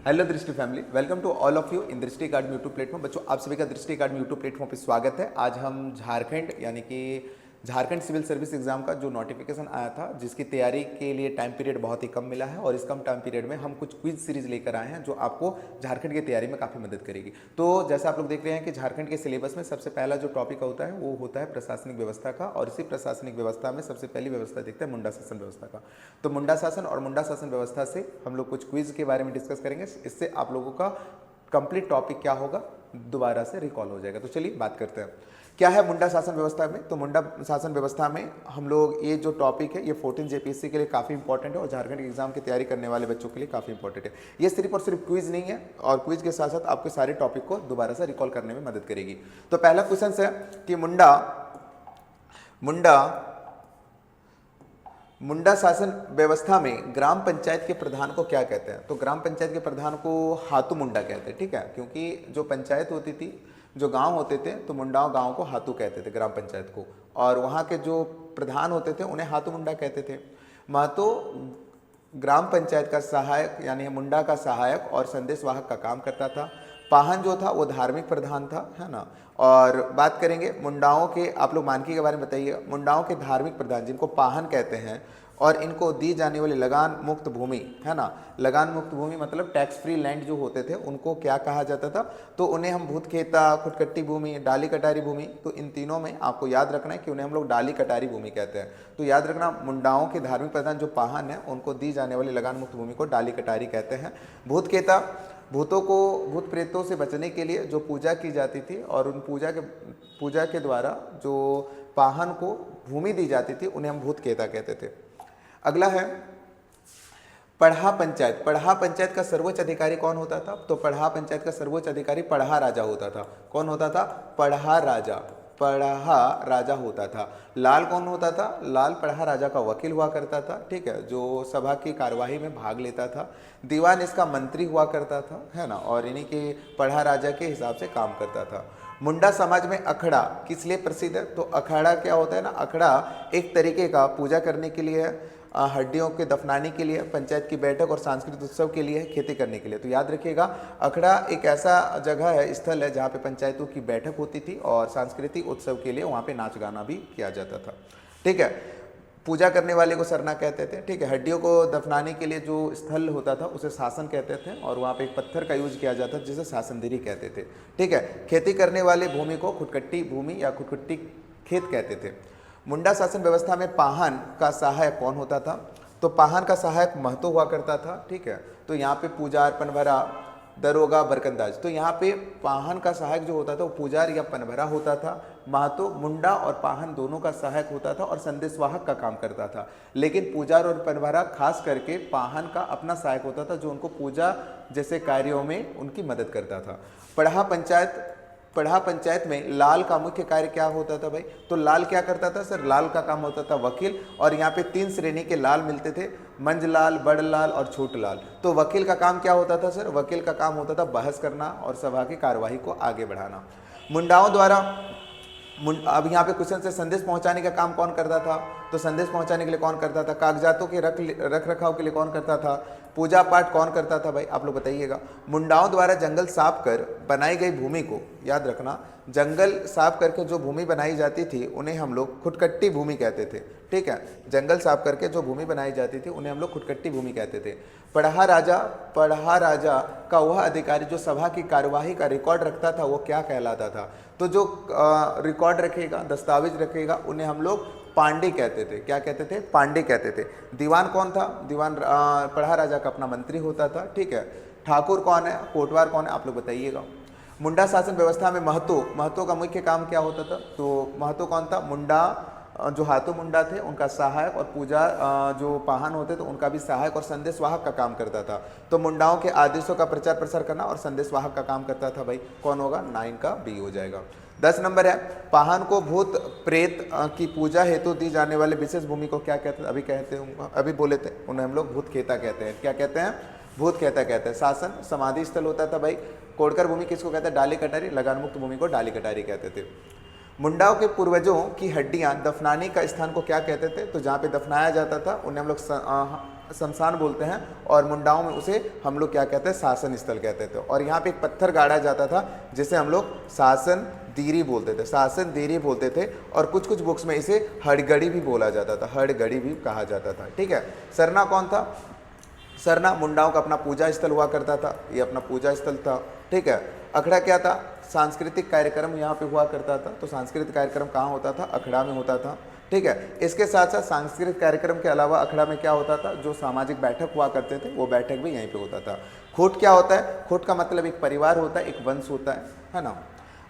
Hello Drishti family, welcome to all of you in Drishti Academy YouTube platform. बच्चों, आप सभी का दृष्टि अकादमी यूट्यूब प्लेटफॉर्म पे स्वागत है। आज हम झारखंड यानी कि झारखंड सिविल सर्विस एग्जाम का जो नोटिफिकेशन आया था, जिसकी तैयारी के लिए टाइम पीरियड बहुत ही कम मिला है, और इस कम टाइम पीरियड में हम कुछ क्विज सीरीज लेकर आए हैं जो आपको झारखंड की तैयारी में काफ़ी मदद करेगी। तो जैसा आप लोग देख रहे हैं कि झारखंड के सिलेबस में सबसे पहला जो टॉपिक होता है वो होता है प्रशासनिक व्यवस्था का, और इसी प्रशासनिक व्यवस्था में सबसे पहली व्यवस्था देखते हैं मुंडा शासन व्यवस्था का। तो मुंडा शासन और मुंडा शासन व्यवस्था से हम लोग कुछ क्विज के बारे में डिस्कस करेंगे। इससे आप लोगों का कंप्लीट टॉपिक क्या होगा, दोबारा से रिकॉल हो जाएगा। तो चलिए बात करते हैं क्या है मुंडा शासन व्यवस्था में। तो मुंडा शासन व्यवस्था में हम लोग ये जो टॉपिक है ये 14 जेपीएससी के लिए काफ़ी इंपॉर्टेंट है, और झारखंड के एग्जाम की तैयारी करने वाले बच्चों के लिए काफ़ी इंपॉर्टेंट है। ये सिर्फ और सिर्फ क्विज नहीं है, और क्विज के साथ साथ आपके सारे टॉपिक को दोबारा से रिकॉल करने में मदद करेगी। तो पहला क्वेश्चन है कि मुंडा शासन व्यवस्था में ग्राम पंचायत के प्रधान को क्या कहते हैं। तो ग्राम पंचायत के प्रधान को हाथू मुंडा कहते हैं, ठीक है। क्योंकि जो पंचायत होती थी, जो गांव होते थे, तो मुंडाओं गांव को हाथू कहते थे, ग्राम पंचायत को, और वहाँ के जो प्रधान होते थे उन्हें हाथू मुंडा कहते थे। महतो ग्राम पंचायत का सहायक यानी मुंडा का सहायक और संदेशवाहक का काम करता था। पाहन जो था वो धार्मिक प्रधान था, है ना। और बात करेंगे मुंडाओं के, आप लोग मानकी के बारे में बताइए। मुंडाओं के धार्मिक प्रधान जिनको पाहन कहते हैं, और इनको दी जाने वाली लगान मुक्त भूमि, है ना। लगान मुक्त भूमि मतलब टैक्स फ्री लैंड जो होते थे उनको क्या कहा जाता था, तो उन्हें हम भूतखेता, खुटकट्टी भूमि, डाली कटारी भूमि, तो इन तीनों में आपको याद रखना है कि उन्हें हम लोग डाली कटारी भूमि कहते हैं। तो याद रखना, मुंडाओं के धार्मिक प्रधान जो पाहन है उनको दी जाने वाली लगान मुक्त भूमि को डाली कटारी कहते हैं। भूतखेता, भूतों को, भूत प्रेतों से बचने के लिए जो पूजा की जाती थी, और उन पूजा के द्वारा जो पाहन को भूमि दी जाती थी उन्हें हम भूतखेता कहते थे। अगला है पढ़ा पंचायत। पढ़ा पंचायत का सर्वोच्च अधिकारी कौन होता था। तो पढ़ा पंचायत का सर्वोच्च अधिकारी पढ़ा राजा होता था। कौन होता था? पढ़ा राजा। पढ़ा राजा होता था। लाल कौन होता था? लाल पढ़ा राजा का वकील हुआ करता था, ठीक है, जो सभा की कार्यवाही में भाग लेता था। दीवान इसका मंत्री हुआ करता था, है ना, और इन्हीं के पढ़ा राजा के हिसाब से काम करता था। मुंडा समाज में अखड़ा किस लिए प्रसिद्ध है। तो अखाड़ा क्या होता है ना, अखड़ा एक तरीके का पूजा करने के लिए, हड्डियों के दफनाने के लिए, पंचायत की बैठक और सांस्कृतिक उत्सव के लिए, खेती करने के लिए। तो याद रखिएगा, अखड़ा एक ऐसा जगह है, स्थल है, जहाँ पे पंचायतों की बैठक होती थी और सांस्कृतिक उत्सव के लिए वहाँ पे नाच गाना भी किया जाता था, ठीक है। पूजा करने वाले को सरना कहते थे, ठीक है। हड्डियों को दफनाने के लिए जो स्थल होता था उसे शासन कहते थे, और वहाँ पे एक पत्थर का यूज किया जाता था जिसे शासनदिरी कहते थे, ठीक है। खेती करने वाले भूमि को खुटकट्टी भूमि या खुटकट्टी खेत कहते थे। मुंडा शासन व्यवस्था में पाहन का सहायक कौन होता था। तो पाहन का सहायक महतो हुआ करता था, ठीक है। तो यहाँ पे पुजार, पनभरा, दरोगा, बरकंदाज, तो यहाँ पे पाहन का सहायक जो होता था वो पुजार या पनभरा होता था। महतो मुंडा और पाहन दोनों का सहायक होता था और संदेशवाहक का काम करता था। लेकिन पुजार और पनभरा खास करके पाहन का अपना सहायक होता था, जो उनको पूजा जैसे कार्यों में उनकी मदद करता था। पढ़ा पंचायत में लाल का मुख्य कार्य क्या होता था भाई। तो लाल क्या करता था सर, लाल का काम होता था वकील, और यहाँ पे 3 श्रेणी के लाल मिलते थे, मंझलाल, बड़ लाल और छोट लाल। तो वकील का काम क्या होता था सर, वकील का काम होता था बहस करना और सभा की कार्यवाही को आगे बढ़ाना। मुंडाओं द्वारा, अब यहाँ पे क्वेश्चन से संदेश पहुंचाने का काम कौन करता था। तो संदेश पहुंचाने के लिए कौन करता था, कागजातों के रख रखाव के लिए कौन करता था, पूजा पाठ कौन करता था भाई, आप लोग बताइएगा। मुंडाओं द्वारा जंगल साफ कर बनाई गई भूमि को, याद रखना, जंगल साफ करके जो भूमि बनाई जाती थी उन्हें हम लोग खुटकट्टी भूमि कहते थे, ठीक है। जंगल साफ करके जो भूमि बनाई जाती थी उन्हें हम लोग खुटकट्टी भूमि कहते थे। पढ़ा राजा का वह अधिकारी जो सभा की कार्यवाही का रिकॉर्ड रखता था वो क्या कहलाता था। तो जो रिकॉर्ड रखेगा, दस्तावेज रखेगा, उन्हें हम लोग पांडे कहते थे। क्या कहते थे? पांडे कहते थे। दीवान कौन था? दीवान पढ़ा राजा का अपना मंत्री होता था, ठीक है। ठाकुर कौन है, कोटवार कौन है, आप लोग बताइएगा। मुंडा शासन व्यवस्था में महतो का मुख्य काम क्या होता था। तो महतो कौन था? मुंडा, जो हाथों मुंडा थे उनका सहायक, और पूजा जो पाहन होते थे उनका भी सहायक और संदेशवाहक का काम करता था। तो मुंडाओं के आदेशों का प्रचार प्रसार करना और संदेशवाहक का काम करता था भाई, कौन होगा? 9 का बी हो जाएगा। 10 नंबर है, पाहन को भूत प्रेत की पूजा हेतु दी जाने वाले विशेष भूमि को क्या कहते हैं। अभी बोले थे, उन्हें हम लोग भूतखेता कहते हैं। क्या कहते हैं? भूतखेता कहते हैं। शासन समाधि स्थल होता था भाई। कोड़कर भूमि किसको कहते हैं? डाली कटारी। लगान मुक्त भूमि को डाली कटारी कहते थे। मुंडाओं के पूर्वजों की हड्डियां दफनाने का स्थान को क्या कहते थे। तो जहाँ पे दफनाया जाता था उन्हें हम लोग शमशान बोलते हैं, और मुंडाओं में उसे हम लोग क्या कहते हैं, शासन स्थल कहते थे। और यहाँ पे एक पत्थर गाड़ा जाता था जिसे हम लोग शासन दीरी बोलते थे, शासन दीरी बोलते थे। और कुछ कुछ बुक्स में इसे हड़गड़ी भी बोला जाता था, हड़गड़ी भी कहा जाता था। ठीक है, सरना कौन था? सरना मुंडाओं का अपना पूजा स्थल हुआ करता था, ये अपना पूजा स्थल था। ठीक है, अखड़ा क्या था? सांस्कृतिक कार्यक्रम यहाँ पे हुआ करता था। तो सांस्कृतिक कार्यक्रम कहाँ होता था? अखड़ा में होता था। ठीक है, इसके साथ साथ सांस्कृतिक कार्यक्रम के अलावा अखड़ा में क्या होता था? जो सामाजिक बैठक हुआ करते थे वो बैठक भी यहीं पे होता था। खूट क्या होता है? खूट का मतलब एक परिवार होता है, एक वंश होता है ना।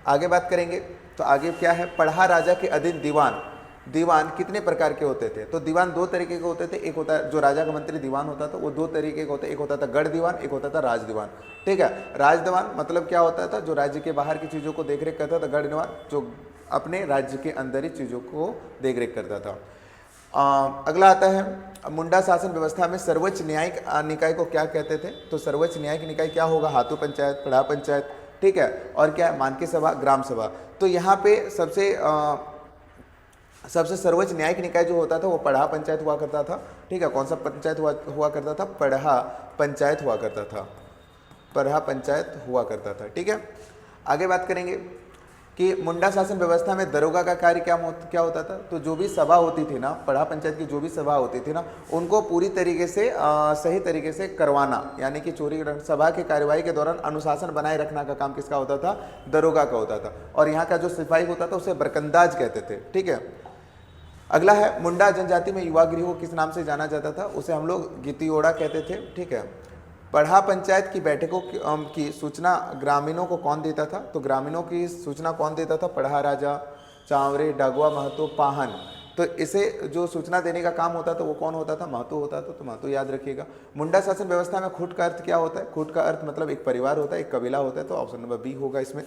आगे बात करेंगे तो आगे क्या है? पढ़ा राजा के अधीन दीवान। दीवान कितने प्रकार के होते थे? तो दीवान दो तरीके के होते थे। एक होता है जो राजा का मंत्री दीवान होता था, वो दो तरीके का होता है। एक होता था गढ़ दीवान, एक होता था राज दीवान। ठीक है, राज दीवान मतलब क्या होता था? जो राज्य के बाहर की चीज़ों को देखरेख करता था। गढ़ दीवान जो अपने राज्य के अंदर ही चीज़ों को देखरेख करता था। अगला आता है मुंडा शासन व्यवस्था में सर्वोच्च न्यायिक निकाय को क्या कहते थे? तो सर्वोच्च न्यायिक निकाय क्या होगा? हाथू पंचायत, पढ़ा पंचायत। ठीक है, और क्या है? मानकी सभा, ग्राम सभा। तो यहाँ पे सबसे सर्वोच्च न्यायिक निकाय जो होता था वो पढ़ा पंचायत हुआ करता था। ठीक है, कौन सा पंचायत हुआ करता था? पढ़ा पंचायत हुआ करता था, पढ़ा पंचायत हुआ करता था। ठीक है, आगे बात करेंगे कि मुंडा शासन व्यवस्था में दरोगा का कार्य क्या होता था? तो जो भी सभा होती थी ना, पढ़ा पंचायत की जो भी सभा होती थी ना, उनको पूरी तरीके से सही तरीके से करवाना, यानी कि चोरी सभा की कार्यवाही के दौरान अनुशासन बनाए रखना का काम किसका होता था? दरोगा का होता था। और यहाँ का जो सिपाही होता था उसे बरकंदाज कहते थे। ठीक है, अगला है मुंडा जनजाति में युवा गृह को किस नाम से जाना जाता था? उसे हम लोग गितियोड़ा कहते थे। ठीक है, पढ़ा पंचायत की बैठकों की सूचना ग्रामीणों को कौन देता था? तो ग्रामीणों की सूचना कौन देता था? पढ़ा राजा, चावरे, डागुआ, महतो, पाहन। तो इसे जो सूचना देने का काम होता था वो कौन होता था? महतो होता था। तो महतो याद रखिएगा। मुंडा शासन व्यवस्था में खूट का अर्थ क्या होता है? खूट का अर्थ मतलब एक परिवार होता है, एक कबीला होता है। तो ऑप्शन नंबर बी होगा इसमें।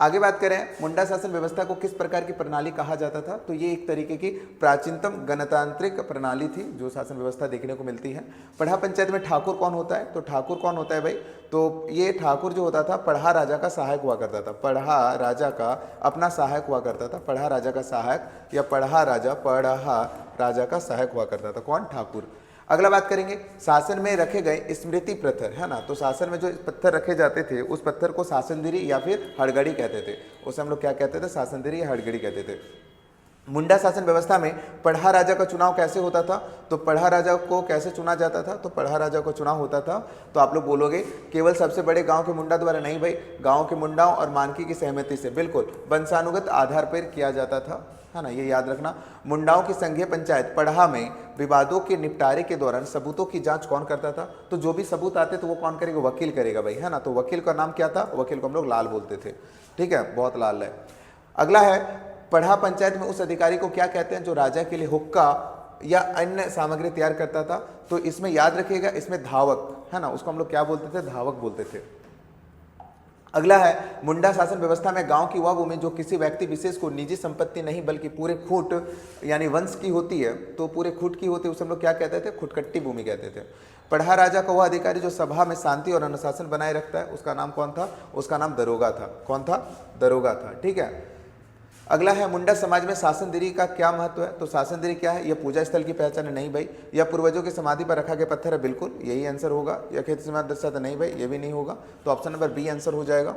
आगे बात करें मुंडा शासन व्यवस्था को किस प्रकार की प्रणाली कहा जाता था? तो ये एक तरीके की प्राचीनतम गणतांत्रिक प्रणाली थी जो शासन व्यवस्था देखने को मिलती है। पढ़ा पंचायत में ठाकुर कौन होता है? तो ठाकुर कौन होता है भाई? तो ये ठाकुर जो होता था पढ़ा राजा का सहायक हुआ करता था, पढ़ा राजा का अपना सहायक हुआ करता था। पढ़ा राजा का सहायक या पढ़ा राजा का सहायक हुआ करता था। कौन? ठाकुर। अगला बात करेंगे शासन में रखे गए स्मृति पत्थर, है ना। तो शासन में जो पत्थर रखे जाते थे उस पत्थर को शासनदिरी या फिर हड़गड़ी कहते थे। उसे हम लोग क्या कहते थे? शासनदिरी या हड़गड़ी कहते थे। मुंडा शासन व्यवस्था में पढ़ा राजा का चुनाव कैसे होता था? तो पढ़ा राजा को कैसे चुना जाता था? तो पढ़ा राजा को चुनाव होता था, तो आप लोग बोलोगे केवल सबसे बड़े गांव के मुंडा द्वारा नहीं भाई, गांव के मुंडाओं और मानकी की सहमति से, बिल्कुल वंशानुगत आधार पर किया जाता था, है ना, ये याद रखना। मुंडाओं की संघीय पंचायत पढ़ा में विवादों के निपटारे के दौरान सबूतों की जांच कौन करता था? तो जो भी सबूत आते तो वो कौन करेगा? वकील करेगा भाई, है ना। तो वकील का नाम क्या था? वकील को हम लोग लाल बोलते थे। ठीक है, बहुत लाल है। अगला है पढ़ा पंचायत में उस अधिकारी को क्या कहते हैं जो राजा के लिए हुक्का या अन्य सामग्री तैयार करता था? तो इसमें याद रखिएगा, इसमें धावक, है ना, उसको हम लोग क्या बोलते थे? धावक बोलते थे। अगला है मुंडा शासन व्यवस्था में गांव की वह भूमि जो किसी व्यक्ति विशेष को निजी संपत्ति नहीं बल्कि पूरे खूट यानी वंश की होती है, तो पूरे खूट की होती है, उसे हम लोग क्या कहते थे? खुटकट्टी भूमि कहते थे। पढ़ा राजा का वह अधिकारी जो सभा में शांति और अनुशासन बनाए रखता है, उसका नाम कौन था? उसका नाम दरोगा था। कौन था? दरोगा था। ठीक है, अगला है मुंडा समाज में शासनदिरी का क्या महत्व है? तो शासनदिरी क्या है? यह पूजा स्थल की पहचान है? नहीं भाई। यह पूर्वजों की समाधि पर रखा गया पत्थर है? बिल्कुल, यही आंसर होगा। यह खेत समाज दर्शाता? नहीं भाई, ये भी नहीं होगा। तो ऑप्शन नंबर बी आंसर हो जाएगा।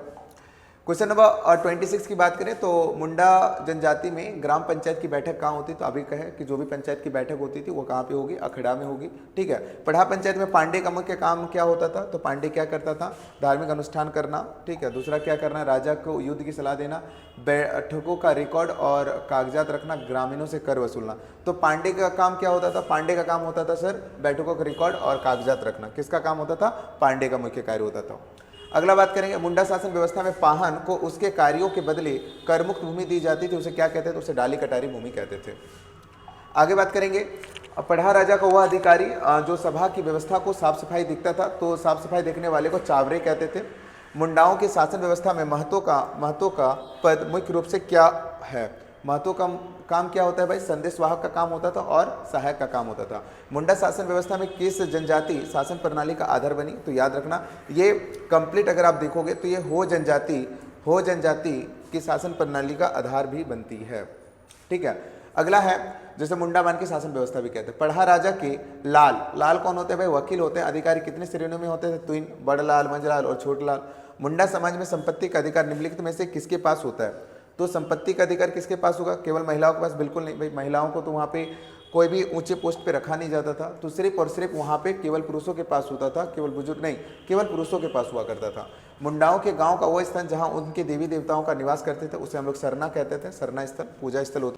क्वेश्चन नंबर 26 की बात करें तो मुंडा जनजाति में ग्राम पंचायत की बैठक कहाँ होती? तो अभी कहे कि जो भी पंचायत की बैठक होती थी वो कहाँ पे होगी? अखड़ा में होगी। ठीक है, पढ़ा पंचायत में पांडे का मुख्य काम क्या होता था? तो पांडे क्या करता था? धार्मिक अनुष्ठान करना। ठीक है, दूसरा क्या करना? राजा को युद्ध की सलाह देना, बैठकों का रिकॉर्ड और कागजात रखना, ग्रामीणों से कर वसूलना। तो पांडे का काम क्या होता था? पांडे का काम होता था सर बैठकों का रिकॉर्ड और कागजात रखना। किसका काम होता था? पांडे का मुख्य कार्य होता था। अगला बात करेंगे मुंडा शासन व्यवस्था में पाहन को उसके कार्यों के बदले करमुक्त भूमि दी जाती थी, उसे क्या कहते थे? तो उसे डाली कटारी भूमि कहते थे। आगे बात करेंगे पढ़ा राजा का वह अधिकारी जो सभा की व्यवस्था को साफ सफाई दिखता था, तो साफ सफाई देखने वाले को चावरे कहते थे। मुंडाओं की शासन व्यवस्था में महतो का पद मुख्य रूप से क्या है? महतो का काम क्या होता है भाई? संदेशवाहक का काम होता था और सहायक का काम होता था। मुंडा शासन व्यवस्था में किस जनजाति शासन प्रणाली का आधार बनी? तो याद रखना ये कंप्लीट अगर आप देखोगे तो ये हो जनजाति की शासन प्रणाली का आधार भी बनती है। ठीक है, अगला है जैसे मुंडामान की शासन व्यवस्था भी कहते हैं। पढ़ा राजा के लाल, लाल कौन होते हैं भाई? वकील होते हैं। अधिकारी कितने श्रेणियों में होते थे? तीन, बड़ लाल, मंझलाल और छोट लाल। मुंडा समाज में संपत्ति का अधिकार निम्नलिखित में से किसके पास होता है? तो संपत्ति का अधिकार किसके पास होगा? केवल महिलाओं के पास? बिल्कुल नहीं भाई, महिलाओं को तो वहाँ पे कोई भी ऊंचे पोस्ट पे रखा नहीं जाता था, तो सिर्फ और सिर्फ वहाँ पे केवल पुरुषों के पास होता था, केवल बुजुर्ग नहीं, केवल पुरुषों के पास हुआ करता था। मुंडाओं के गांव का वो स्थान जहाँ उनके देवी देवताओं का निवास करते थे उसे हम लोग सरना कहते थे, सरना स्थल, पूजा स्थल होता।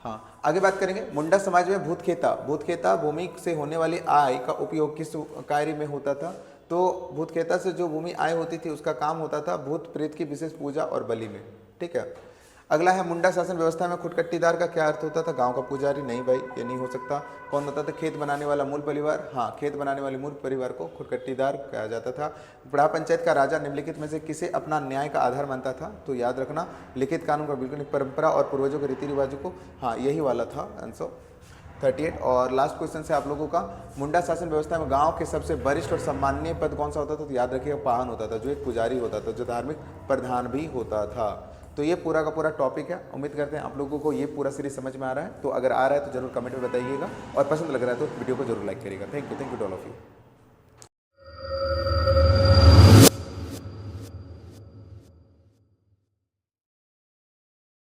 हाँ, आगे बात करेंगे। मुंडा समाज में भूतखेता, भूतखेता भूमि से होने वाली आय का उपयोग किस कार्य में होता था? तो भूतखेता से जो भूमि आय होती थी उसका काम होता था भूत प्रेत की विशेष पूजा और बलि में। ठीक है। अगला है मुंडा शासन व्यवस्था में खुदकट्टीदार का क्या अर्थ होता था? गांव का पुजारी? नहीं भाई, ये नहीं हो सकता। कौन होता था? खेत बनाने वाला मूल परिवार। हाँ, खेत बनाने वाले मूल परिवार को खुदकट्टीदार कहा जाता था। बड़ा पंचायत का राजा निम्नलिखित में से किसे अपना न्याय का आधार मानता था? तो याद रखना, लिखित कानून का बिल्कुल नहीं, परंपरा और पूर्वजों के रीति रिवाजों को। हाँ, यही वाला था आंसर 38। और लास्ट क्वेश्चन से आप लोगों का, मुंडा शासन व्यवस्था में गांव के सबसे वरिष्ठ और सम्माननीय पद कौन सा होता था? तो याद रखिएगा, पाहन होता था, जो एक पुजारी होता था, जो धार्मिक प्रधान भी होता था। तो ये पूरा का पूरा टॉपिक है। उम्मीद करते हैं आप लोगों को ये पूरा सीरीज समझ में आ रहा है। तो अगर आ रहा है तो जरूर कमेंट में बताइएगा, और पसंद लग रहा है तो वीडियो को जरूर लाइक करिएगा। Thank you to all of you.